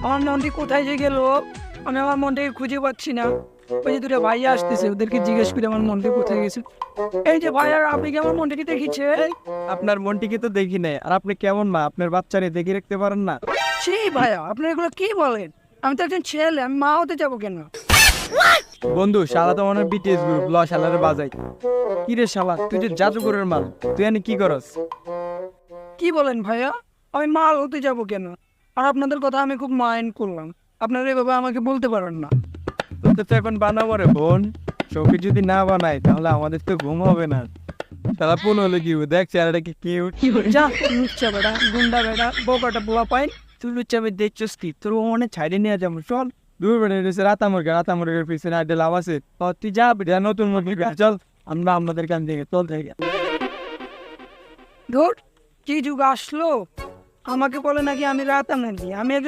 আমার মনটি কোথায় যে গেল, আমি আমার মনটাকে খুঁজে পাচ্ছি না। ওই যে দুটো ভাইয়া আসতেছে, ওদেরকে জিজ্ঞেস করে আমার মনটি কোথায় গেছে। এই যে ভাইয়া, আপনি কি আমার মনটাকে দেখিছে? আপনার মনটিকে তো দেখি নাই। আর আপনি কেমন মা, আপনার বাচ্চারে দেখে রাখতে পারেন না? সেই ভাইয়া, আপনি এগুলো কি বলেন? আমি তো একজন ছেলে, আমি মা হতে যাবো কেন? বন্ধু, শালা তো মনে হয় বিটিএস গ্রুপ, ল শালারে বাজাই। কি রে শালা, তুই যে জাদুঘরের মাল, তুই এনে কি করস? কি বলেন ভাইয়া? আমি মা হতে যাবো কেন? আর আপনাদের কথা আমি খুব মাইন্ড করলাম, আপনারা এভাবে আমাকে বলতে পারেন না। তোর তো এখন বানাবো রে বোন। চোখে যদি না বানাই তাহলে আমাদের তো ঘুম হবে না। শালা পুন হলে কি হবে? দেখ চেহারাটা কি কিউট। যা লুচ্চা বেড়া, গুন্ডা বেড়া, বোকাটা পোলা পাইন। তুই লুচ্চা আমি দেখছিস কি? তোর অনেক ছাইড়ে নিয়ে যাবো, চল। দূর বেড়ে রয়েছে রাতামুরগের পিছনে আড্ডে লাভ আছে। তুই যা বেটা, নতুন মুরগি চল। আমরা আমাদের কান থেকে চল থেকে। ধুর, কি যুগ আসলো! আমাকে বলে নাকি আমি রাতাম নাকি? আমি